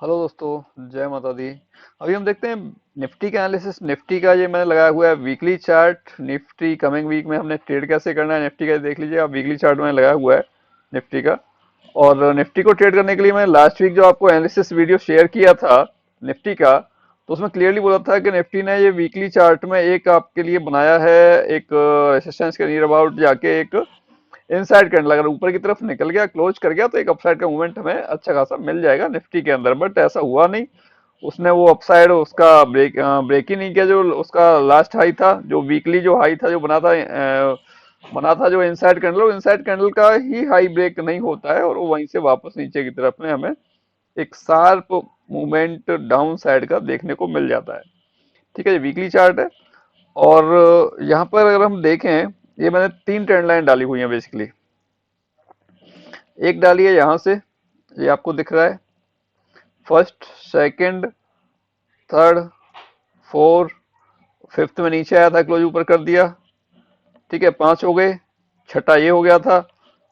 Hello दोस्तों, जय माता दी। अभी हम देखते हैं निफ्टी का एनालिसिस। निफ्टी का ये मैंने लगाया हुआ है weekly chart. Nifty coming week में हमने ट्रेड कैसे करना है निफ्टी का देख लीजिए आप। वीकली चार्ट में लगाया हुआ है निफ्टी का। और निफ्टी को ट्रेड करने के लिए मैंने लास्ट वीक जो आपको एनालिसिस वीडियो शेयर किया था निफ्टी का, तो उसमें क्लियरली बोला था कि निफ्टी ने ये वीकली चार्ट में एक आपके लिए बनाया है, एक रेसिस्टेंस के नियर अबाउट जाके एक इनसाइड कैंडल अगर ऊपर की तरफ निकल गया, क्लोज कर गया, तो एक अपसाइड का मूवमेंट हमें अच्छा खासा मिल जाएगा निफ्टी के अंदर। बट ऐसा हुआ नहीं। उसने वो अपसाइड उसका ब्रेक ही नहीं किया। जो उसका लास्ट हाई था, जो वीकली जो हाई था जो बना था जो इनसाइड कैंडल, वो इनसाइड कैंडल का ही हाई ब्रेक नहीं होता है और वो वहीं से वापस नीचे की तरफ में हमें एक शार्प मूवमेंट डाउन साइड का देखने को मिल जाता है। ठीक है, ये वीकली चार्ट है। और यहाँ पर अगर हम देखें, ये मैंने तीन ट्रेंड लाइन डाली हुई है बेसिकली। एक डाली है यहाँ से, ये आपको दिख रहा है, first, second, third, fourth, fifth में नीचे आया था, क्लोज ऊपर कर दिया। ठीक है, पांच हो गए, छठा ये हो गया था,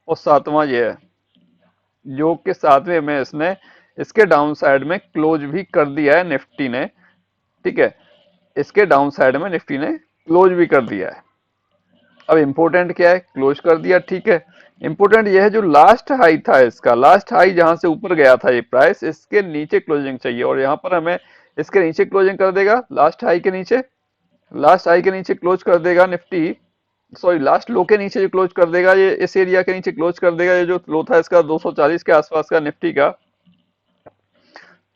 और सातवां ये है जो कि सातवें में इसने इसके डाउन साइड में क्लोज भी कर दिया है निफ्टी ने। ठीक है, इसके डाउन साइड में निफ्टी ने क्लोज भी कर दिया है। अब इंपॉर्टेंट क्या है, क्लोज कर दिया, ठीक है। इंपॉर्टेंट यह है जो लास्ट हाई था, इसका लास्ट हाई जहां से ऊपर गया था ये प्राइस, इसके नीचे क्लोजिंग चाहिए। और यहाँ पर हमें इसके नीचे क्लोजिंग कर देगा, लास्ट हाई के नीचे। लास्ट हाई के नीचे क्लोज कर देगा निफ्टी, सॉरी लास्ट लो के नीचे जो क्लोज कर देगा, ये इस एरिया के नीचे क्लोज कर देगा। ये जो लो था इसका 240 के आसपास का निफ्टी का,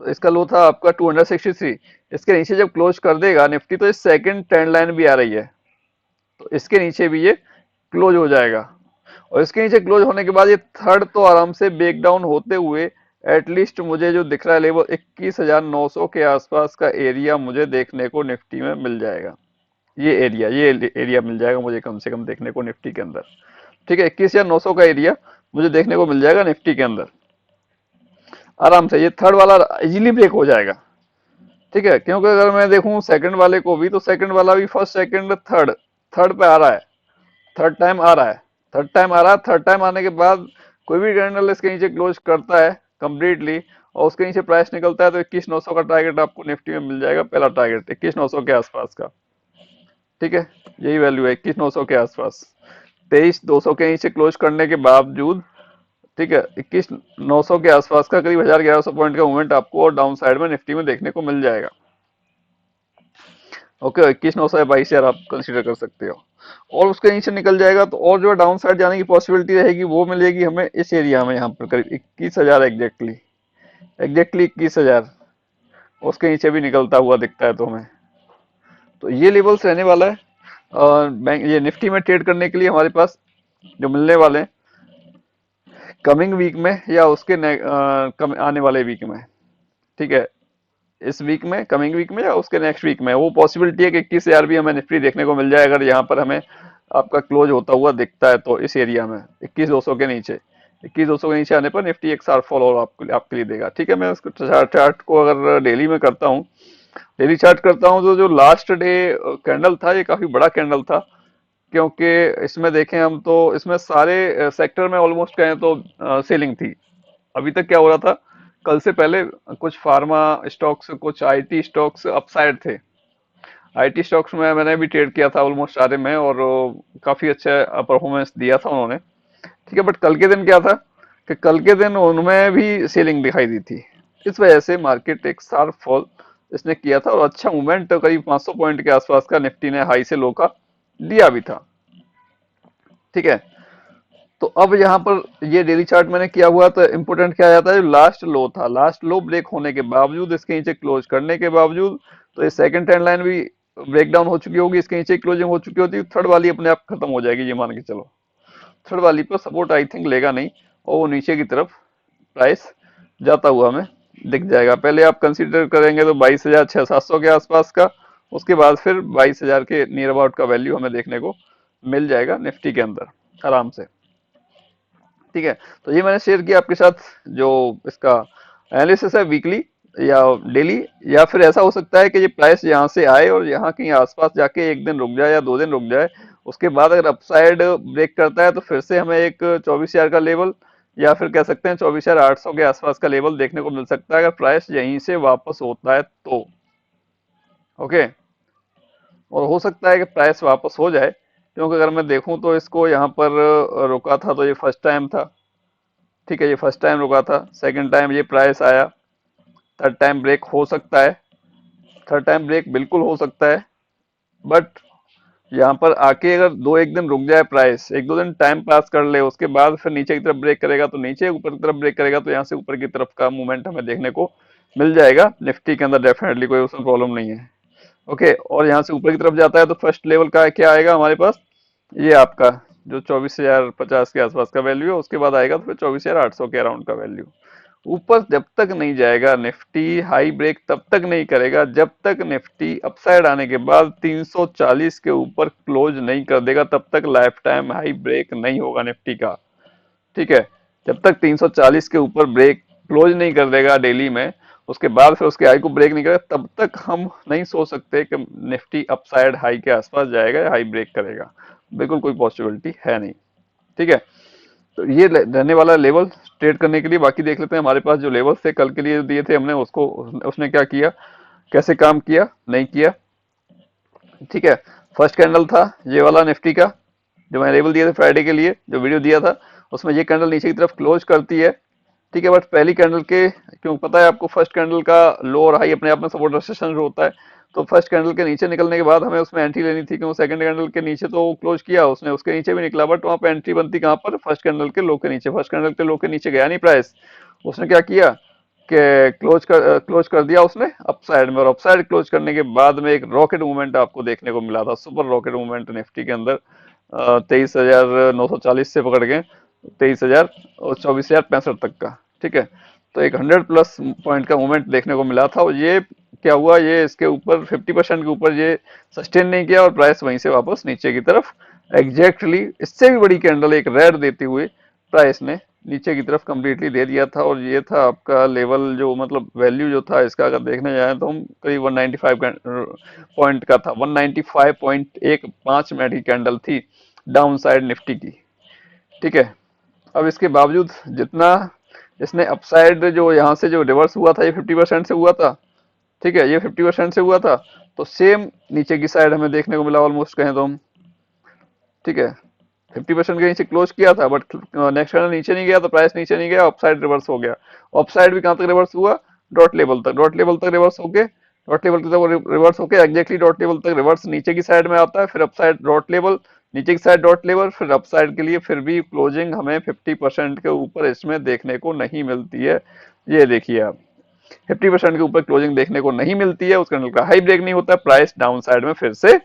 तो इसका लो था आपका 263। इसके नीचे जब क्लोज कर देगा निफ्टी, तो इस सेकंड ट्रेंड लाइन भी आ रही है, तो इसके नीचे भी ये क्लोज हो जाएगा। और इसके नीचे क्लोज होने के बाद ये थर्ड तो आराम से ब्रेक डाउन होते हुए एटलीस्ट मुझे जो दिख रहा है लेवल 21,900 के आसपास का एरिया मुझे देखने को निफ्टी में मिल जाएगा। ये एरिया मिल जाएगा मुझे कम से कम देखने को निफ्टी के अंदर। ठीक है, 21,900 का एरिया मुझे देखने को मिल जाएगा निफ्टी के अंदर आराम से। ये थर्ड वाला इजीली ब्रेक हो जाएगा। ठीक है, क्योंकि अगर मैं देखूं सेकंड वाले को भी, तो सेकंड वाला भी फर्स्ट सेकंड थर्ड, थर्ड पे आ रहा है, थर्ड टाइम आ रहा है, थर्ड टाइम आ रहा है। थर्ड टाइम आने के बाद कोई भी कैंडल इसके नीचे क्लोज करता है कंप्लीटली, और उसके नीचे प्राइस निकलता है, तो 21,900 का टारगेट आपको निफ्टी में मिल जाएगा। पहला टारगेट 21,900 के आसपास का। ठीक है, यही वैल्यू है 21,900 के आसपास। 23,200 के नीचे क्लोज करने के बावजूद, ठीक है, 21,900 के आसपास का करीब 1,100 पॉइंट का मूवमेंट आपको और डाउन साइड में निफ्टी में देखने को मिल जाएगा। ओके, 21,900 या 22,000 आप कंसीडर कर सकते हो। और उसके नीचे निकल जाएगा तो और जो डाउन साइड जाने की पॉसिबिलिटी रहेगी वो मिलेगी हमें इस एरिया में, यहाँ पर करीब 21,000 एग्जैक्टली, एग्जैक्टली 21,000 उसके नीचे भी निकलता हुआ दिखता है तो हमें। तो ये लेवल्स रहने वाला है बैंक ये निफ्टी में ट्रेड करने के लिए हमारे पास जो मिलने वाले हैं कमिंग वीक में या उसके आने वाले वीक में। ठीक है, इस वीक में, कमिंग वीक में या उसके नेक्स्ट वीक में वो पॉसिबिलिटी है कि 21,000 भी हमें निफ्टी देखने को मिल जाए अगर यहाँ पर हमें आपका क्लोज होता हुआ दिखता है। तो इस एरिया में 21,200 के नीचे, 21,200 के नीचे आने पर निफ्टी एक शार्प फॉल और आपके लिए देगा। ठीक है, मैं उसको चार्ट को अगर डेली में करता हूँ, डेली चार्ट करता हूँ, तो जो लास्ट डे कैंडल था ये काफी बड़ा कैंडल था, क्योंकि इसमें देखें हम तो इसमें सारे सेक्टर में ऑलमोस्ट कहें तो सेलिंग थी। अभी तक क्या हो रहा था, कल से पहले कुछ फार्मा स्टॉक्स, कुछ आईटी स्टॉक्स अपसाइड थे। आईटी स्टॉक्स में मैंने भी ट्रेड किया था ऑलमोस्ट सारे में, और काफी अच्छा परफॉर्मेंस दिया था उन्होंने। ठीक है, बट कल के दिन क्या था कि कल के दिन उनमें भी सेलिंग दिखाई दी थी। इस वजह से मार्केट एक शार्प फॉल इसने किया था, और अच्छा मूवमेंट तो करीब 500 पॉइंट के आसपास का निफ्टी ने हाई से लो का दिया भी था। ठीक है, तो अब यहाँ पर ये डेली चार्ट मैंने किया हुआ, तो इंपोर्टेंट क्या आ जाता है, जो लास्ट लो था, लास्ट लो ब्रेक होने के बावजूद, इसके नीचे क्लोज करने के बावजूद, तो ये सेकंड ट्रेंड लाइन भी ब्रेक डाउन हो चुकी होगी, इसके नीचे क्लोजिंग हो चुकी होती है, थर्ड वाली अपने आप खत्म हो जाएगी, ये मान के चलो। थर्ड वाली पर सपोर्ट आई थिंक लेगा नहीं, और वो नीचे की तरफ प्राइस जाता हुआ हमें दिख जाएगा। पहले आप कंसीडर करेंगे तो 22,600-700 के आसपास का, उसके बाद फिर 22,000 के नियर अबाउट का वैल्यू हमें देखने को मिल जाएगा निफ्टी के अंदर आराम से। ठीक है, तो ये मैंने शेयर किया आपके साथ जो इसका एनालिसिस है वीकली या डेली। या फिर ऐसा हो सकता है कि ये प्राइस यहाँ से आए और यहाँ कहीं आसपास जाके एक दिन रुक जाए या 2 दिन रुक जाए, उसके बाद अगर अपसाइड ब्रेक करता है तो फिर से हमें एक 24,000 का लेवल या फिर कह सकते हैं 24,800 के आसपास का लेवल देखने को मिल सकता है अगर प्राइस यहीं से वापस होता है तो। ओके, और हो सकता है कि प्राइस वापस हो जाए, क्योंकि अगर मैं देखूं तो इसको यहाँ पर रुका था तो ये फर्स्ट टाइम था। ठीक है, ये फर्स्ट टाइम रुका था, सेकंड टाइम ये प्राइस आया, थर्ड टाइम ब्रेक हो सकता है, थर्ड टाइम ब्रेक बिल्कुल हो सकता है। बट यहाँ पर आके अगर दो एक दिन रुक जाए प्राइस, एक दो दिन टाइम पास कर ले, उसके बाद फिर नीचे की तरफ ब्रेक करेगा तो नीचे, ऊपर की तरफ ब्रेक करेगा तो यहाँ से ऊपर की तरफ का मूवमेंट हमें देखने को मिल जाएगा निफ्टी के अंदर, डेफिनेटली कोई उसमें प्रॉब्लम नहीं है। ओके, और यहाँ से ऊपर की तरफ जाता है तो फर्स्ट लेवल का क्या आएगा हमारे पास, ये आपका जो 24,050 के आसपास का वैल्यू है, उसके बाद आएगा तो फिर 24,800 के अराउंड का वैल्यू। ऊपर जब तक नहीं जाएगा निफ्टी हाई ब्रेक तब तक नहीं करेगा जब तक निफ्टी अपसाइड आने के बाद 340 के ऊपर क्लोज नहीं कर देगा, तब तक लाइफ टाइम हाई ब्रेक नहीं होगा निफ्टी का। ठीक है, जब तक 340 के ऊपर ब्रेक क्लोज नहीं कर देगा डेली में, उसके बाद फिर उसके हाई को ब्रेक नहीं करेगा, तब तक हम नहीं सोच सकते कि निफ्टी अपसाइड हाई के आसपास जाएगा या हाई ब्रेक करेगा। बिल्कुल कोई पॉसिबिलिटी है नहीं। ठीक है, तो ये रहने वाला लेवल ट्रेड करने के लिए। बाकी देख लेते हैं हमारे पास जो लेवल्स थे कल के लिए दिए थे हमने, उसको उसने क्या किया, कैसे काम किया, नहीं किया। ठीक है, फर्स्ट कैंडल था ये वाला निफ्टी का, जो मैंने लेवल दिया था फ्राइडे के लिए, जो वीडियो दिया था उसमें ये कैंडल नीचे की तरफ क्लोज करती है। ठीक है, बट पहली कैंडल के, क्यों पता है आपको, फर्स्ट कैंडल का लो और हाई अपने आप में सपोर्ट रेजिस्टेंस होता है, तो फर्स्ट कैंडल के नीचे निकलने के बाद हमें उसमें एंट्री लेनी थी, क्योंकि सेकंड कैंडल के नीचे तो क्लोज किया उसने, उसके नीचे भी निकला, बट वहां पे एंट्री बनती कहाँ पर, फर्स्ट कैंडल के लो के नीचे। फर्स्ट कैंडल के लो के नीचे गया नहीं प्राइस, उसने क्या किया कि क्लोज कर दिया उसने अपसाइड में, और अपसाइड क्लोज करने के बाद में एक रॉकेट मूवमेंट आपको देखने को मिला था, सुपर रॉकेट मूवमेंट निफ्टी के अंदर, 23,940 से पकड़ के 23,000 और 24,065 तक का। ठीक है, तो एक 100+ पॉइंट का मूवमेंट देखने को मिला था, और ये क्या हुआ, ये इसके ऊपर 50% के ऊपर ये सस्टेन नहीं किया और प्राइस वहीं से वापस नीचे की तरफ एग्जैक्टली इससे भी बड़ी कैंडल एक रेड देते हुए प्राइस ने नीचे की तरफ कंप्लीटली दे दिया था। और ये था आपका लेवल, जो मतलब वैल्यू जो था इसका अगर देखने जाए तो हम करीब 195 पॉइंट का था, 195.15 मिनट की कैंडल थी डाउन साइड निफ्टी की। ठीक है, अब इसके बावजूद जितना इसने अपसाइड जो यहाँ से जो रिवर्स हुआ था, ये 50% से हुआ था। ठीक है, ये 50% से हुआ था, तो सेम नीचे की साइड हमें देखने को मिला ऑलमोस्ट कहें तो हम। ठीक है, 50% के नीचे क्लोज किया था, बट नेक्स्ट कैंडल नीचे नहीं गया तो प्राइस नीचे नहीं गया, अपसाइड रिवर्स हो गया। अपसाइड भी कहां तक रिवर्स हुआ, डॉट लेवल तक, डॉट लेवल तक रिवर्स होके, डॉट लेवल तक रिवर्स होके एग्जैक्टली डॉट लेवल तक रिवर्स नीचे की साइड में आता है, फिर अपसाइड डॉट लेवल, नीचे की साइड डॉट लेवल, फिर अपसाइड के लिए फिर भी क्लोजिंग हमें 50% के ऊपर इसमें देखने को नहीं मिलती है। ये देखिए आप, 50% के ऊपर क्लोजिंग देखने को नहीं मिलती है, उस कैंडल का हाई ब्रेक नहीं होता, प्राइस डाउन साइड में फिर से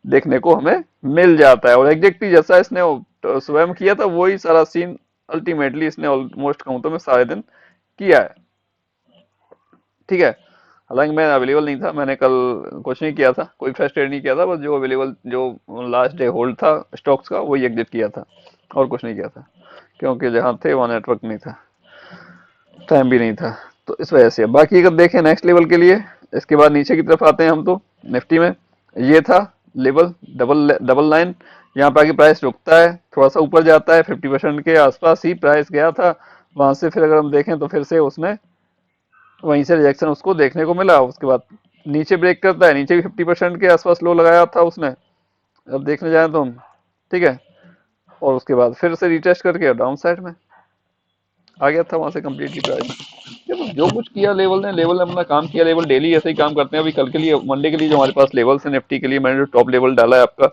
देखने को हमें मिल जाता है। और एग्जैक्टली जैसा इसने स्वयं किया था वही सारा सीन अल्टीमेटली इसने ऑलमोस्ट कहूं तो मैं सारे दिन किया है। ठीक है, हालांकि मैं अवेलेबल नहीं था, मैंने कल कुछ नहीं किया था, कोई फ्रेश ट्रेड नहीं किया था, बस जो अवेलेबल जो लास्ट डे होल्ड था स्टॉक्स का वही एग्जिट किया था, और कुछ नहीं किया था, क्योंकि जहाँ थे वहाँ नेटवर्क नहीं था, टाइम भी नहीं था, तो इस वजह से। बाकी अगर देखें नेक्स्ट लेवल के लिए, इसके बाद नीचे की तरफ आते हैं हम तो निफ्टी में, ये था लेवल डबल डबल लाइन, यहाँ पे आगे प्राइस रुकता है, थोड़ा सा ऊपर जाता है, 50% के आसपास ही प्राइस गया था, वहां से फिर अगर हम देखें तो फिर से उसने वहीं से रिजेक्शन उसको देखने को मिला, उसके बाद नीचे ब्रेक करता है, नीचे भी 50% के आसपास लो लगाया था उसने, अब देखने जाए तो हम। ठीक है, और उसके बाद फिर से रिटेस्ट करके डाउन साइड में आ गया था वहां से कंप्लीटली प्राइस। देखो जो कुछ किया लेवल ने अपना काम किया, लेवल डेली ऐसे ही काम करते हैं। अभी कल के लिए, मंडे के लिए जो हमारे पास लेवल्स है निफ्टी के लिए, मैंने जो टॉप लेवल डाला है आपका,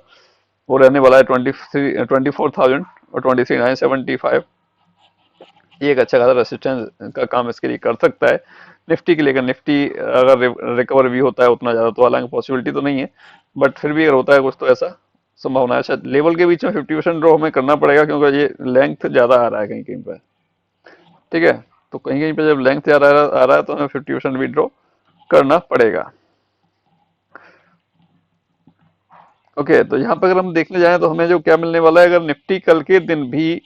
वो रहने वाला है 24,000 और 23,975। ये एक अच्छा खासा रेसिस्टेंस का काम इसके लिए कर सकता है निफ्टी के लिए। अगर निफ्टी अगर रिकवर भी होता है उतना ज्यादा, तो हालांकि पॉसिबिलिटी तो नहीं है, बट फिर भी अगर होता है कुछ तो ऐसा संभावना है। अच्छा, लेवल के बीच में 50% ड्रॉ हमें करना पड़ेगा, क्योंकि ये लेंथ ज्यादा आ रहा है कहीं कहीं पर। ठीक है, तो कहीं कहीं पे जब लेंथ ज्यादा आ रहा है तो हमें 50% विड्रॉ करना पड़ेगा। ओके, तो यहाँ पर अगर हम देखने जाएं तो हमें जो क्या मिलने वाला है, अगर निफ्टी कल के दिन भी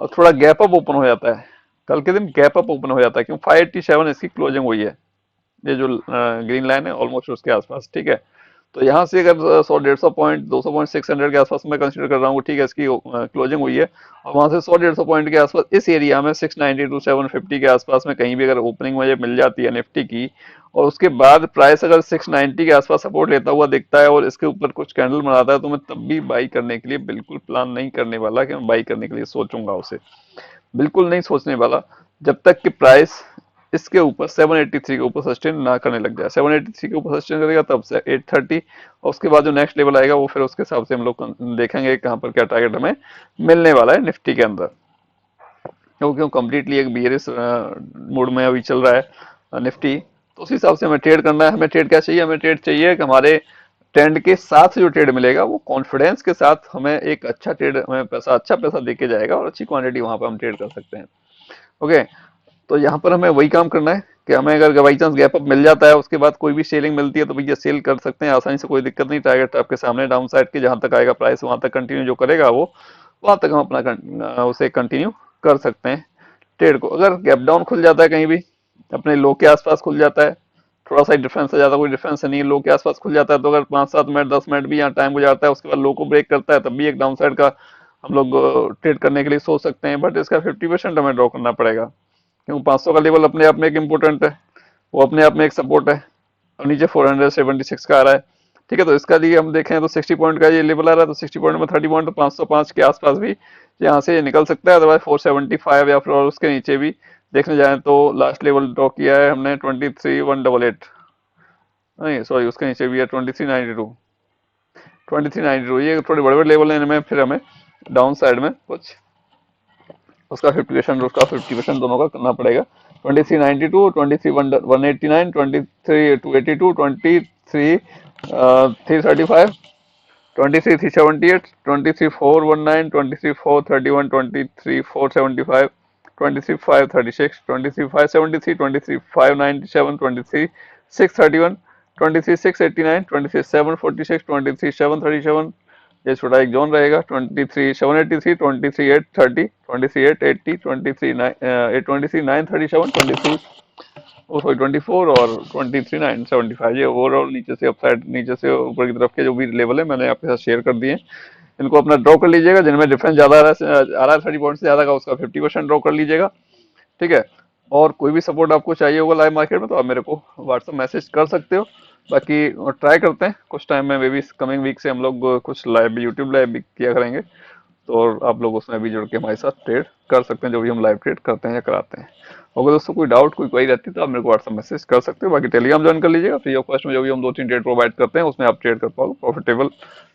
थोड़ा गैप अप ओपन हो जाता है, कल के दिन गैप अप ओपन हो जाता है, क्यों 587 इसकी क्लोजिंग हुई है, ये जो ग्रीन लाइन है ऑलमोस्ट उसके आसपास। ठीक है, तो यहाँ से अगर 100 150 पॉइंट 200 पॉइंट 600 के आसपास मैं कंसीडर कर रहा हूँ, ठीक है, इसकी क्लोजिंग हुई है, और वहां से 100 150 पॉइंट के आसपास इस एरिया में 690 टू 750 के आसपास में कहीं भी अगर ओपनिंग मुझे मिल जाती है निफ्टी की, और उसके बाद प्राइस अगर 690 के आसपास सपोर्ट लेता हुआ दिखता है और इसके ऊपर कुछ कैंडल बनाता है, तो मैं तब भी बाई करने के लिए बिल्कुल प्लान नहीं करने वाला कि मैं बाई करने के लिए सोचूंगा उसे, बिल्कुल नहीं सोचने वाला, जब तक कि प्राइस इसके ऊपर 783 के ऊपर सस्टेन ना करने लग जाए। 783 के ऊपर सस्टेन करेगा तब से 830, और उसके बाद जो नेक्स्ट लेवल आएगा वो फिर उसके हिसाब से हम लोग देखेंगे कहाँ पर क्या टारगेट हमें मिलने वाला है निफ्टी के अंदर, क्योंकि कम्प्लीटली एक बियरिश मूड में अभी चल रहा है निफ्टी। तो उस हिसाब से हमें ट्रेड करना है। हमें ट्रेड क्या चाहिए? हमें ट्रेड चाहिए कि हमारे ट्रेंड के साथ जो ट्रेड मिलेगा वो कॉन्फिडेंस के साथ हमें एक अच्छा ट्रेड, हमें पैसा, अच्छा पैसा देके जाएगा और अच्छी क्वांटिटी वहां पर हम ट्रेड कर सकते हैं। ओके, तो यहाँ पर हमें वही काम करना है कि हमें अगर बाई चांस गैप अप मिल जाता है, उसके बाद कोई भी सेलिंग मिलती है, तो भैया सेल कर सकते हैं आसानी से, कोई दिक्कत नहीं। टारगेट आपके सामने डाउन साइड के, जहां तक आएगा प्राइस वहां तक कंटिन्यू जो करेगा वो, वहां तक हम अपना उसे कंटिन्यू कर सकते हैं ट्रेड को। अगर गैप डाउन खुल जाता है कहीं भी, अपने लो के आसपास खुल जाता है, थोड़ा सा डिफरेंस है, ज्यादा कोई डिफरेंस नहीं है, लो के आसपास खुल जाता है, तो अगर 5 7 मिनट 10 मिनट भी यहाँ टाइम गुजारता है, उसके बाद लो को ब्रेक करता है, तब भी एक डाउन साइड का हम लोग ट्रेड करने के लिए सोच सकते हैं। बट इसका 50% हमें ड्रॉ करना पड़ेगा, क्योंकि 500 का लेवल अपने आप में एक इम्पोर्टेंट है, वो अपने आप में एक सपोर्ट है, और नीचे 476 का आ रहा है। ठीक है, तो इसका लिए हम देखें तो 60 पॉइंट का ये लेवल आ रहा है, तो 60 पॉइंट में 30 पॉइंट, तो 505 के आसपास भी यहाँ से ये निकल सकता है। अदरवाइज 475 या फिर और उसके नीचे भी देखने जाए तो लास्ट लेवल ड्रॉ किया है हमने 23,188, नहीं सॉरी, उसके नीचे भी है 23,92, 23,92, ये थोड़े बड़े बड़े लेवल हैं, इनमें फिर हमें डाउन साइड में कुछ उसका 50% दोनों का करना पड़ेगा। 2392, 23,189, 23,282, 23,335, 23,378, 23,419, 23,431, 23,475, 23,536, 23,573, 23,597, 23,631, 23,689, 23,746, 23,737, ये छोटा एक जोन रहेगा। 23,783, 23,830, 23,880, 23,937, 23 ओ सॉरी 24 और 23,975, ये ओवरऑल नीचे से अपसाइड, नीचे से ऊपर की तरफ के जो भी लेवल है मैंने आपके साथ शेयर कर दिए। इनको अपना ड्रॉ कर लीजिएगा, जिनमें डिफरेंस ज्यादा आ रहा है 30 पॉइंट से ज्यादा का, उसका 50% ड्रॉ कर लीजिएगा। ठीक है, और कोई भी सपोर्ट आपको चाहिए होगा लाइव मार्केट में, तो आप मेरे को व्हाट्सएप मैसेज कर सकते हो। बाकी ट्राई करते हैं कुछ टाइम में, मे बी कमिंग वीक से हम लोग कुछ लाइव यूट्यूब लाइव भी किया करेंगे, तो और आप लोग उसमें भी जुड़ के हमारे साथ ट्रेड कर सकते हैं, जो भी हम लाइव ट्रेड करते हैं या कराते हैं। अगर दोस्तों कोई डाउट, कोई क्वेरी रहती है, तो आप मेरे को व्हाट्सएप मैसेज कर सकते हो। बाकी टेलीग्राम ज्वाइन कर लीजिएगा, फ्री ऑफ कॉस्ट में जो भी हम 2 3 ट्रेड प्रोवाइड करते हैं उसमें आप ट्रेड कर पाओगे, प्रॉफिटेबल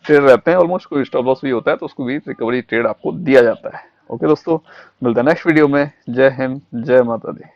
ट्रेड रहते हैं ऑलमोस्ट, कोई स्टॉप लॉस भी होता है तो उसको भी रिकवरी ट्रेड आपको दिया जाता है। ओके दोस्तों, मिलते हैं नेक्स्ट वीडियो में। जय हिंद, जय माता दी।